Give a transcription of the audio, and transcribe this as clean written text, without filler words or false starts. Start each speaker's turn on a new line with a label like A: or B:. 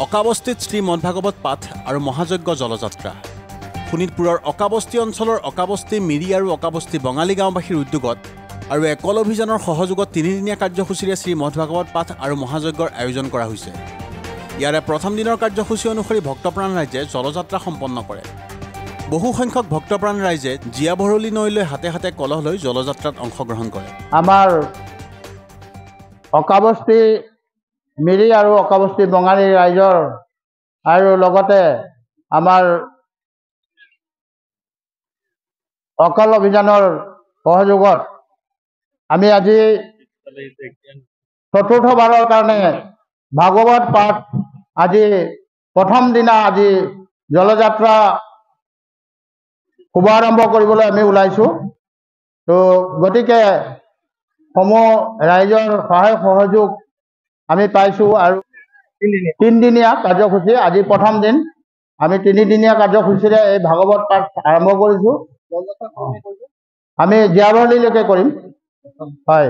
A: অকাবস্তিত শ্ৰীমদ ভাগৱত পাঠ আৰু মহাযজ্ঞ জলযাত্ৰা। শোণিতপুৰৰ অকাবস্তি অঞ্চলৰ অকাবস্তি মিৰি আৰু অকাবস্তি বঙালী গাঁওবাসীৰ উদ্যোগত আৰু একল অভিযানৰ সহযোগত তিনিদিনীয়া কাৰ্যসূচীৰে শ্ৰীমদ ভাগৱত পাঠ আৰু মহাযজ্ঞৰ আয়োজন কৰা হৈছে। ইয়াৰে প্ৰথম দিনৰ কাৰ্যসূচী অনুসৰি ভক্তপ্ৰাণ ৰাইজে জলযাত্ৰা সম্পন্ন কৰে। বহু সংখ্যক ভক্তপ্ৰাণ ৰাইজে জীয়া ভৰলী নৈলৈ হাতে হাতে কলহ লৈ জলযাত্ৰাত অংশগ্ৰহণ কৰে।
B: আমাৰ অকাবস্তি মিৰি আৰু অকাবস্তি বঙালী ৰাইজৰ আৰু লগতে আমাৰ অকল অভিযানৰ সহযোগত আমি আজি চতুৰ্থবাৰৰ কাৰণে ভাগৱত পাঠ আজি প্ৰথম দিনা আজি জলযাত্ৰা শুভাৰম্ভ কৰিবলৈ আমি ওলাইছোঁ। তো গতিকে সমূহ ৰাইজৰ সহায় সহযোগ আমি পাইছোঁ আৰু তিনিদিনীয়া কাৰ্যসূচী আজি প্ৰথম দিন আমি তিনিদিনীয়া কাৰ্যসূচীৰে এই ভাগৱত পাঠ আৰম্ভ কৰিছোঁ। আমি জীয়া ভৰলীলৈকে কৰিম। হয়।